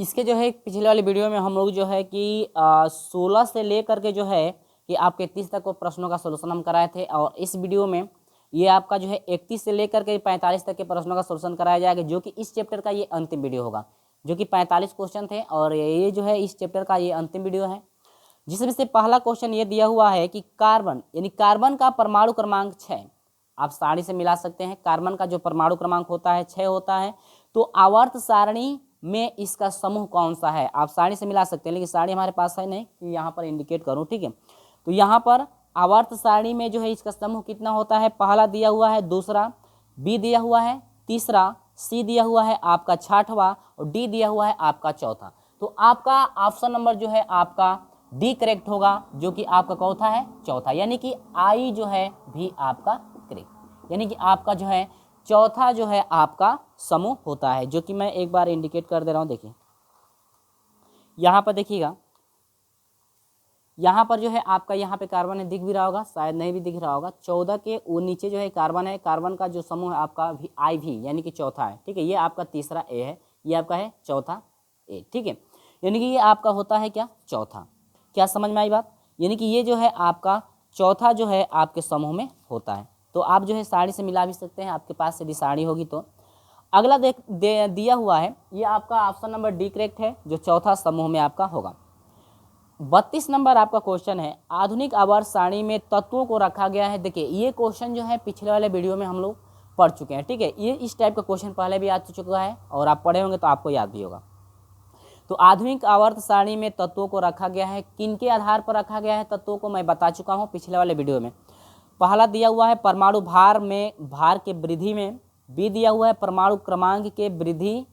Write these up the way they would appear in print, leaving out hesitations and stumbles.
इसके जो है पिछले वाले वीडियो में हम लोग जो है कि 16 से लेकर के जो है कि आपके 31 तक को प्रश्नों का सोल्यूशन हम कराए थे, और इस वीडियो में ये आपका जो है 31 से लेकर के 45 तक के प्रश्नों का सोल्यूशन कराया जाएगा, जो कि इस चैप्टर का ये अंतिम वीडियो होगा, जो कि 45 क्वेश्चन थे और ये जो है इस चैप्टर का ये अंतिम वीडियो है। जिसमें से पहला क्वेश्चन ये दिया हुआ है कि कार्बन यानी कार्बन का परमाणु क्रमांक 6, आप सारणी से मिला सकते हैं। कार्बन का जो परमाणु क्रमांक होता है 6 होता है, तो आवर्त सारणी में इसका समूह कौन सा है, आप सारणी से मिला सकते हैं, लेकिन सारणी हमारे पास है नहीं कि यहाँ पर इंडिकेट करूँ, ठीक है। तो यहाँ पर आवर्त सारणी में जो है इसका समूह कितना होता है, पहला दिया हुआ है, दूसरा बी दिया हुआ है, तीसरा सी दिया हुआ है आपका छठवां, और डी दिया हुआ है आपका चौथा। तो आपका ऑप्शन नंबर जो है आपका डी करेक्ट होगा, जो कि आपका कौथा है, चौथा, यानी कि आई जो है भी आपका करेक्ट, यानी कि आपका जो है चौथा जो है आपका समूह होता है, जो कि मैं एक बार इंडिकेट कर दे रहा हूँ। देखिए यहाँ पर देखिएगा, यहाँ पर जो है आपका यहाँ पे कार्बन है, दिख भी रहा होगा, शायद नहीं भी दिख रहा होगा। 14 के वो नीचे जो है कार्बन है, कार्बन का जो समूह है आपका भी आई भी, यानी कि चौथा है, ठीक है। ये आपका तीसरा ए है, ये आपका है चौथा ए, ठीक है। यानी कि ये आपका होता है क्या, चौथा। क्या समझ में आई बात, यानी कि ये जो है आपका चौथा जो है आपके समूह में होता है। तो आप जो है सारणी से मिला भी सकते हैं, आपके पास यदि सारणी होगी तो। अगला दिया हुआ है, ये आपका ऑप्शन नंबर डी करेक्ट है, जो चौथा समूह में आपका होगा। 32 नंबर आपका क्वेश्चन है, आधुनिक आवर्त सारणी में तत्वों को रखा गया है। देखिए ये क्वेश्चन जो है पिछले वाले वीडियो में हम लोग पढ़ चुके हैं, ठीक है। ये इस टाइप का क्वेश्चन पहले भी आ चुका है और आप पढ़े होंगे तो आपको याद भी होगा। तो आधुनिक आवर्त सारणी में तत्वों को रखा गया है, किन के आधार पर रखा गया है तत्वों को, मैं बता चुका हूँ पिछले वाले वीडियो में। पहला दिया हुआ है परमाणु भार में, भार के वृद्धि में, बी दिया हुआ है परमाणु क्रमांक के वृद्धि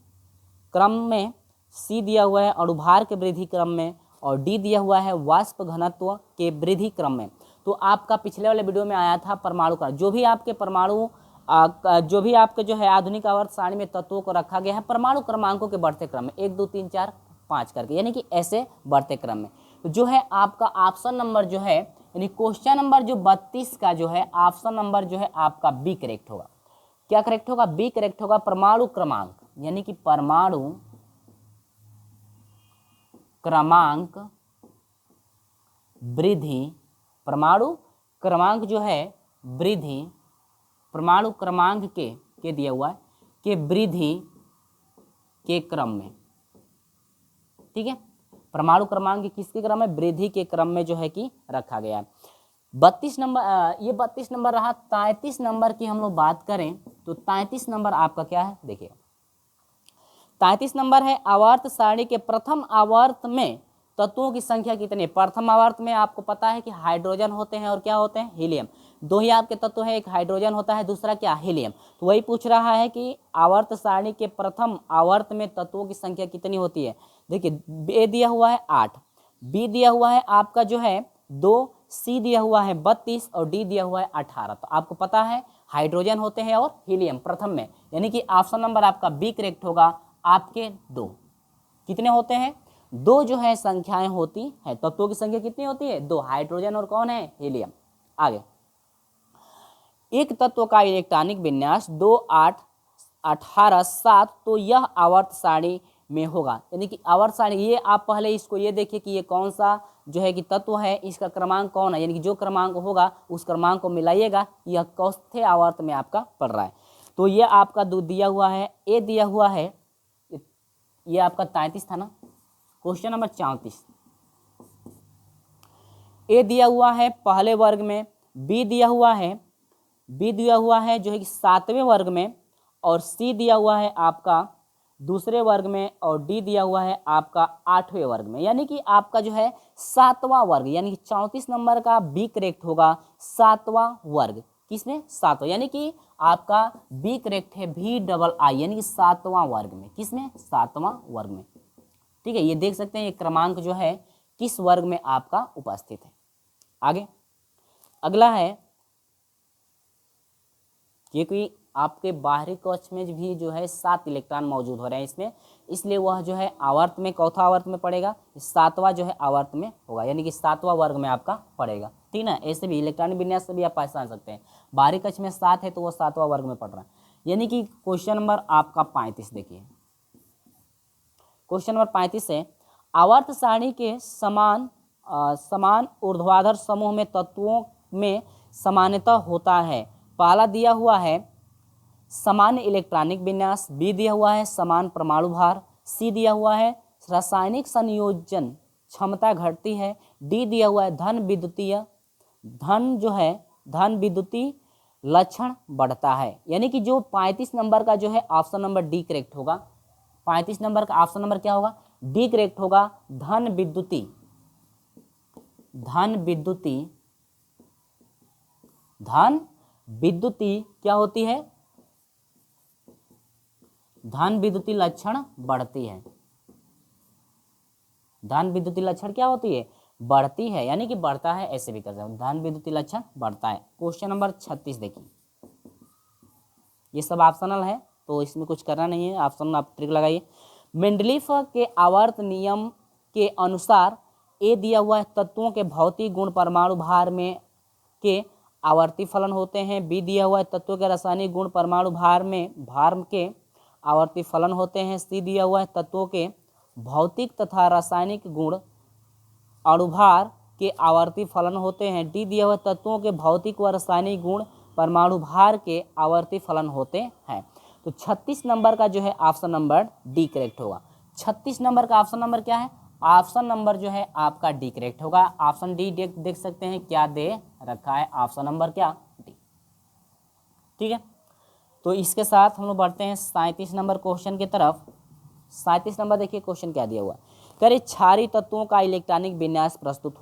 क्रम में, सी दिया हुआ है अणुभार के वृद्धि क्रम में, और डी दिया हुआ है वाष्प घनत्व के वृद्धि क्रम में। तो आपका पिछले वाले वीडियो में आया था परमाणु का, जो भी आपके परमाणु जो भी आपके जो है आधुनिक आवर्त सारणी में तत्वों को रखा गया है परमाणु क्रमांकों के बढ़ते क्रम में, 1 2 3 4 5 करके, यानी कि ऐसे बढ़ते क्रम में। तो जो है आपका ऑप्शन नंबर जो है, यानी क्वेश्चन नंबर जो 32 का जो है ऑप्शन नंबर जो है आपका बी करेक्ट होगा। क्या करेक्ट होगा, बी करेक्ट होगा, परमाणु क्रमांक, यानी कि परमाणु क्रमांक वृद्धि, परमाणु क्रमांक जो है वृद्धि, परमाणु क्रमांक के दिया हुआ है के वृद्धि के क्रम में, ठीक है। परमाणु क्रमांक किसके क्रम में, वृद्धि के क्रम में जो है कि रखा गया है। 32 नंबर, ये 32 नंबर रहा। 33 नंबर की हम लोग बात करें तो 33 नंबर आपका क्या है, देखिए 33 नंबर है, आवर्त सारणी के प्रथम आवर्त में तत्वों की संख्या कितनी है। प्रथम आवर्त में आपको पता है कि हाइड्रोजन होते हैं और क्या होते हैं, हीलियम। दो ही आपके तत्व हैं, एक हाइड्रोजन होता है, दूसरा क्या, हीलियम। तो वही पूछ रहा है कि आवर्त सारणी के प्रथम आवर्त में तत्वों की संख्या कितनी होती है। देखिए ए दिया हुआ है 8, बी दिया हुआ है आपका जो है 2, सी दिया हुआ है 32 और डी दिया हुआ है 18। तो आपको पता है हाइड्रोजन होते हैं और हीलियम प्रथम में, यानी कि ऑप्शन नंबर आपका बी करेक्ट होगा। आपके 2 कितने होते हैं, 2 जो है संख्याएं होती है, तत्वों की संख्या कितनी होती है, 2, हाइड्रोजन और कौन है, हीलियम। आगे, एक तत्व का इलेक्ट्रॉनिक विन्यास 2 8 18 7, तो यह आवर्त सारणी में होगा, यानी कि आवर्त सारणी। ये आप पहले इसको ये देखिए कि ये कौन सा जो है कि तत्व है, इसका क्रमांक कौन है, यानी कि जो क्रमांक होगा उस क्रमांक को मिलाइएगा, यह चौथे आवर्त में आपका पड़ रहा है। तो ये आपका 2 दिया हुआ है, ए दिया हुआ है, ये आपका 33 था ना, क्वेश्चन नंबर 34। ए दिया हुआ है पहले वर्ग में, बी दिया हुआ है जो है कि 7वें वर्ग में, और सी दिया हुआ है आपका दूसरे वर्ग में, और डी दिया हुआ है आपका 8वें वर्ग में, यानी कि आपका जो है 7वां वर्ग, यानी कि 34 नंबर का बी करेक्ट होगा, 7वां वर्ग। किसमें, 7वां, यानी कि आपका बी करेक्ट है, भी डबल आई, यानी कि 7वां वर्ग में। किसमें, 7वां वर्ग में, ठीक है। ये देख सकते हैं ये क्रमांक जो है किस वर्ग में आपका उपस्थित है। आगे अगला है, क्योंकि आपके बाहरी कक्ष में भी जो है 7 इलेक्ट्रॉन मौजूद हो रहे हैं इसमें, इसलिए वह जो है आवर्त में, चौथा आवर्त में पड़ेगा, 7वां जो है आवर्त में होगा, यानी कि 7वां वर्ग में आपका पड़ेगा, ठीक ना। ऐसे भी इलेक्ट्रॉनिक विन्यास से भी आप पहचान सकते हैं, बाहरी कक्ष में 7 है तो वह 7वां वर्ग में पड़ रहा है। यानी कि क्वेश्चन नंबर आपका 35 देखिए, क्वेश्चन नंबर 35 है, आवर्त सारणी के समान ऊर्ध्वाधर समूह में तत्वों में समानता होता है। पहला दिया हुआ है समान इलेक्ट्रॉनिक विन्यास, बी दिया हुआ है समान परमाणु भार, सी दिया हुआ है रासायनिक संयोजन क्षमता घटती है, डी दिया हुआ है धन विद्युतीय लक्षण बढ़ता है। यानी कि जो 35 नंबर का जो है ऑप्शन नंबर डी करेक्ट होगा। 35 नंबर का ऑप्शन नंबर क्या होगा? डी करेक्ट होगा। धन विद्युतीय क्या होती है? धन विद्युतीय लक्षण बढ़ती है। धन विद्युतीय लक्षण क्या होती है? बढ़ती है, यानी कि बढ़ता है, ऐसे भी कर सकते हैं, धन विद्युतीय लक्षण बढ़ता है। क्वेश्चन नंबर 36 देखिए, ये सब ऑप्शनल है तो इसमें कुछ करना नहीं है, ऑप्शन आप ट्रिक लगाइए। मेंडलीफ के आवर्त नियम के अनुसार ए दिया हुआ है तत्वों के भौतिक गुण परमाणु भार में के आवर्ती फलन होते हैं, बी दिया हुआ है तत्वों के रासायनिक गुण परमाणु भार के आवर्ती फलन होते हैं, सी दिया हुआ है तत्वों के भौतिक तथा रासायनिक गुण अणुभार के आवर्ती फलन होते हैं, डी दिया हुआ तत्वों के भौतिक व रासायनिक गुण परमाणु भार के आवर्ती फलन होते हैं। तो 36 नंबर का जो है ऑप्शन नंबर डी करेक्ट होगा। 36 नंबर का ऑप्शन नंबर क्या है? ऑप्शन नंबर जो है आपका डी करेक्ट होगा। ऑप्शन डी देख सकते हैं क्या दे रखा है, ऑप्शन नंबर क्या? डी। ठीक है, तो इसके साथ हम लोग बढ़ते हैं 37 नंबर क्वेश्चन की तरफ। 37 नंबर देखिए क्वेश्चन क्या दिया हुआ है। कह क्षारीय तत्वों का इलेक्ट्रॉनिक विन्यास प्रस्तुत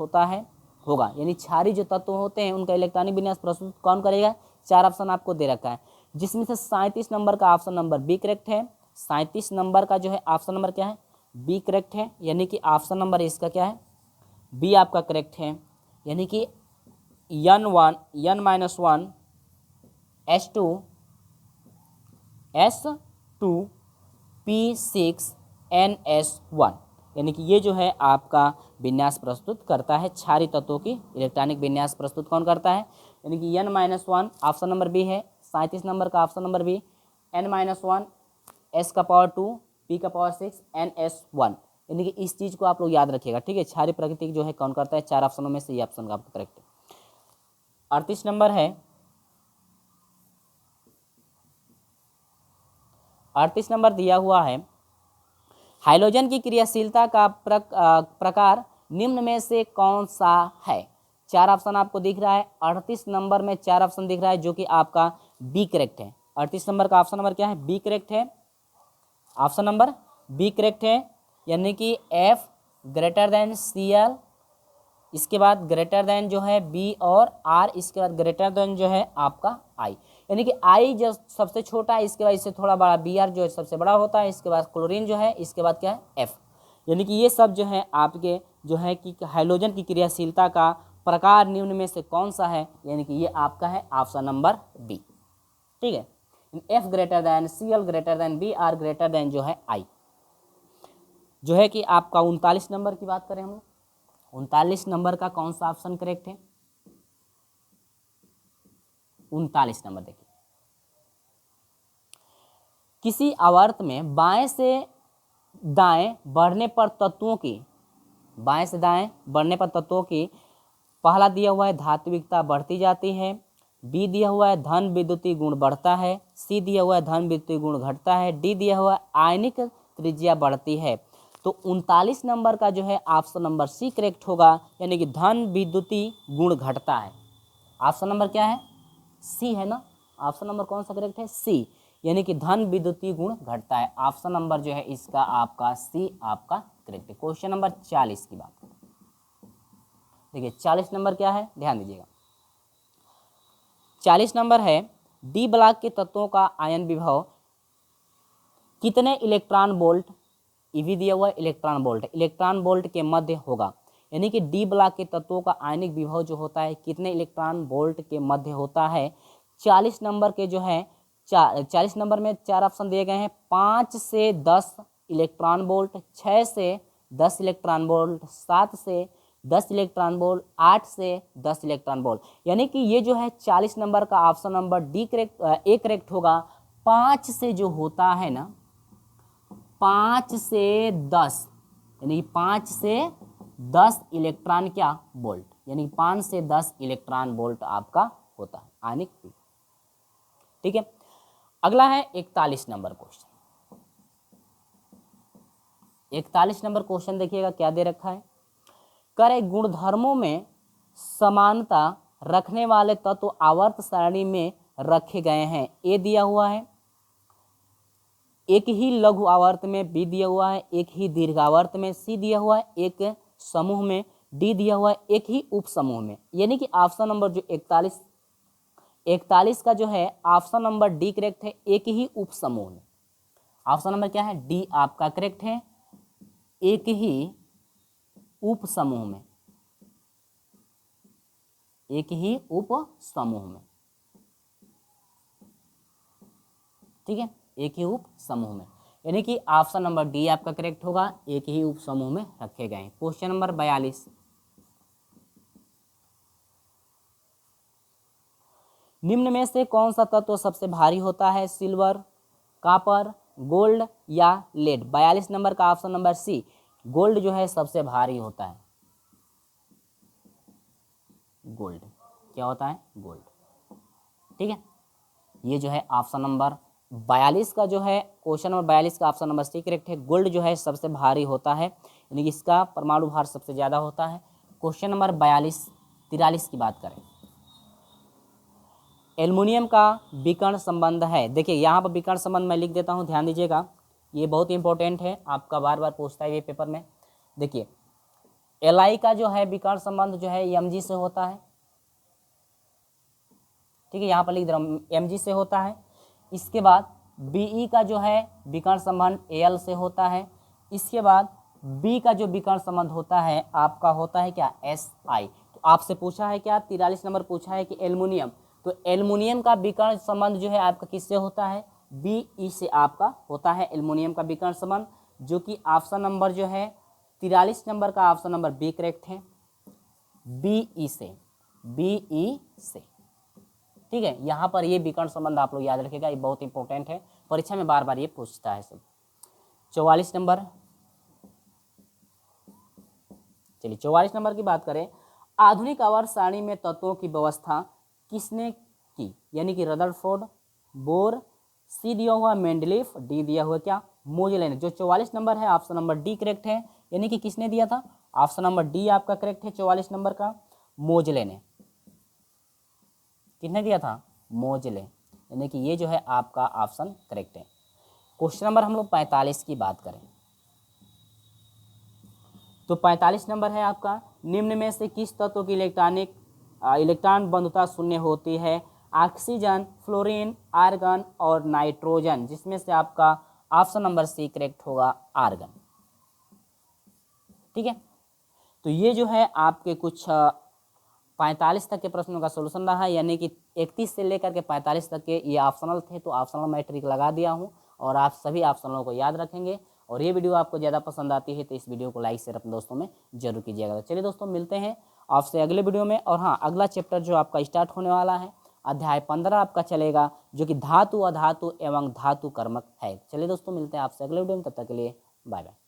होगा, यानी क्षारीय जो तत्व होते हैं उनका इलेक्ट्रॉनिक विन्यास प्रस्तुत कौन करेगा? 4 ऑप्शन आपको दे रखा है, जिसमें से 37 नंबर का ऑप्शन नंबर बी करेक्ट है। 37 नंबर का जो है ऑप्शन नंबर क्या है? बी करेक्ट है, यानी कि ऑप्शन नंबर इसका क्या है? बी आपका करेक्ट है, यानी कि N-1 S2P6NS1, यानी कि ये जो है आपका विन्यास प्रस्तुत करता है। क्षारीय तत्वों की इलेक्ट्रॉनिक विन्यास प्रस्तुत कौन करता है? यानी कि N-1 ऑप्शन नंबर बी है। 37 नंबर का option number B, N-1 S⁻², P⁻6 NS1, यानी कि इस चीज़ को आप लोग याद रखिएगा। ठीक है, क्षारीय प्रकृति जो है कौन करता है? 4 ऑप्शनों में से ये ऑप्शन का आपका करेक्ट है। 38 नंबर है, 38 नंबर दिया हुआ है हाइड्रोजन की क्रियाशीलता का प्रकार निम्न में से कौन सा है? 4 ऑप्शन आपको दिख रहा है। 38 नंबर में 4 ऑप्शन दिख रहा है जो कि आपका बी करेक्ट है। 38 नंबर का ऑप्शन नंबर क्या है? बी करेक्ट है। ऑप्शन नंबर बी करेक्ट है, यानी कि F > Cl, इसके बाद ग्रेटर देन जो है बी और आर, इसके बाद ग्रेटर देन जो है आपका आई, यानी कि आई जो सबसे छोटा है, इसके बाद इससे थोड़ा बड़ा बी आर जो है सबसे बड़ा होता है, इसके बाद क्लोरीन जो है, इसके बाद क्या है? एफ, यानी कि ये सब जो है आपके जो है कि हाइड्रोजन की क्रियाशीलता का प्रकार निम्न में से कौन सा है? यानी कि ये आपका है ऑप्शन नंबर बी। ठीक है, F > Cl > बी, आर > जो है आई, जो है कि आपका 39 नंबर की बात करें हम लोग, 39 नंबर का कौन सा ऑप्शन करेक्ट है? 39 नंबर देखिए, किसी आवर्त में बाएं से दाएं बढ़ने पर तत्वों की, बाएं से दाएं बढ़ने पर तत्वों की पहला दिया हुआ है धात्विकता बढ़ती जाती है, बी दिया हुआ है धन विद्युतीय गुण बढ़ता है, सी दिया हुआ है धन विद्युतीय गुण घटता है, डी दिया हुआ है आयनिक त्रिज्या बढ़ती है। तो 39 नंबर का जो है ऑप्शन नंबर सी करेक्ट होगा, यानी कि धन विद्युतीय गुण घटता है। ऑप्शन नंबर क्या है? सी है ना। ऑप्शन नंबर कौन सा करेक्ट है? सी, यानी कि धन विद्युतीय गुण घटता है। ऑप्शन नंबर जो है इसका आपका सी आपका करेक्ट है। क्वेश्चन नंबर 40 की बात करें, देखिए 40 नंबर क्या है, ध्यान दीजिएगा। 40 नंबर है डी ब्लॉक के तत्वों का आयन विभव कितने इलेक्ट्रॉन वोल्ट, ईवी दिया हुआ इलेक्ट्रॉन वोल्ट के मध्य होगा, यानी कि डी ब्लॉक के तत्वों का आयनिक विभव जो होता है कितने इलेक्ट्रॉन वोल्ट के मध्य होता है। 40 नंबर के जो है 40 नंबर में 4 ऑप्शन दिए गए हैं, 5 से 10 इलेक्ट्रॉन वोल्ट, 6 से 10 इलेक्ट्रॉन वोल्ट, 7 से 10 इलेक्ट्रॉन वोल्ट, 8 से 10 इलेक्ट्रॉन वोल्ट, यानी कि ये जो है 40 नंबर का option number D correct A correct होगा। 5 से जो होता है ना, 5 से 10 यानी 5 से 10 इलेक्ट्रॉन क्या वोल्ट, यानी 5 से 10 इलेक्ट्रॉन वोल्ट आपका होता है आयनिक पीढ़ी। ठीक है, अगला है 41 नंबर क्वेश्चन। 41 नंबर क्वेश्चन देखिएगा क्या दे रखा है। करे गुणधर्मों में समानता रखने वाले तत्व आवर्त सारणी में रखे गए हैं। ए दिया हुआ है, एक ही लघु आवर्त में बी दिया हुआ है, एक ही दीर्घ आवर्त में सी दिया हुआ है, एक समूह में डी दिया हुआ है, एक ही उप समूह में, यानी कि ऑप्शन नंबर जो 41 का जो है ऑप्शन नंबर डी करेक्ट है, एक ही उप समूह में। ऑप्शन नंबर क्या है, डी आपका करेक्ट है, एक ही उप समूह में, एक ही उप समूह में। ठीक है, एक ही उप समूह में, यानी कि ऑप्शन नंबर डी आपका करेक्ट होगा, एक ही उप समूह में रखे गए। क्वेश्चन नंबर 42, निम्न में से कौन सा तत्व सबसे भारी होता है, सिल्वर, कॉपर, गोल्ड या लेड। 42 नंबर का ऑप्शन नंबर सी, गोल्ड जो है सबसे भारी होता है। गोल्ड क्या होता है, गोल्ड। ठीक है, ये जो है ऑप्शन नंबर 42 का जो है, क्वेश्चन नंबर 42 का ऑप्शन नंबर सी करेक्ट है, गोल्ड जो है सबसे भारी होता है, यानी कि इसका परमाणु भार सबसे ज़्यादा होता है। क्वेश्चन नंबर 43 की बात करें, एल्युमिनियम का विकर्ण संबंध है। देखिए यहाँ पर विकर्ण संबंध मैं लिख देता हूँ, ध्यान दीजिएगा, ये बहुत इंपॉर्टेंट है, आपका बार बार पूछता है ये पेपर में। देखिए Li का जो है विकर्ण संबंध जो है Mg से होता है। ठीक है, यहाँ पर लिख दे रहा हूँ Mg से होता है। इसके बाद Be का जो है विकर्ण संबंध Al से होता है। इसके बाद B का जो विकर्ण संबंध होता है आपका होता है क्या, Si। तो आपसे पूछा है क्या, 43 नंबर पूछा है कि एल्युमिनियम, तो एल्युमिनियम का विकर्ण संबंध जो है आपका किससे होता है, Be से आपका होता है एल्युमिनियम का विकर्ण संबंध, जो कि ऑप्शन नंबर जो है 43 नंबर का ऑप्शन नंबर बी करेक्ट है, Be से। ठीक है, यहाँ पर ये विकर्ण संबंध आप लोग याद रखिएगा, ये बहुत इंपॉर्टेंट है, परीक्षा में बार बार ये पूछता है सब। 44 नंबर, चलिए 44 नंबर की बात करें, आधुनिक आवर्त सारणी में तत्वों की व्यवस्था किसने की, यानी कि रदरफोर्ड, बोर, सी दिया हुआ मेंडलीफ, डी दिया हुआ क्या, मोजले ने। जो 44 नंबर है ऑप्शन नंबर डी करेक्ट है, यानी कि किसने दिया था, ऑप्शन नंबर डी आपका करेक्ट है 44 नंबर का, मोजले ने। किसने दिया था, मोजले, यानी कि ये जो है आपका ऑप्शन करेक्ट है। क्वेश्चन नंबर हम लोग 45 की बात करें, तो 45 नंबर है आपका, निम्न में से किस तत्व की इलेक्ट्रॉन बंधुता शून्य होती है, ऑक्सीजन, फ्लोरीन, आर्गन और नाइट्रोजन, जिसमें से आपका ऑप्शन नंबर सी करेक्ट होगा, आर्गन। ठीक है, तो ये जो है आपके कुछ 45 तक के प्रश्नों का सोल्यूशन रहा है, यानी कि 31 से लेकर के 45 तक के ये ऑप्शनल थे, तो ऑप्शनल मैं ट्रिक लगा दिया हूँ और आप सभी ऑप्शनलों को याद रखेंगे। और ये वीडियो आपको ज़्यादा पसंद आती है तो इस वीडियो को लाइक शेयर अपने दोस्तों में जरूर कीजिएगा। तो चलिए दोस्तों, मिलते हैं आपसे अगले वीडियो में। और हाँ, अगला चैप्टर जो आपका स्टार्ट होने वाला है, अध्याय 15 आपका चलेगा, जो कि धातु, अधातु एवं धातु कर्मक है। चलिए दोस्तों, मिलते हैं आपसे अगले वीडियो में, तब तक के लिए बाय बाय।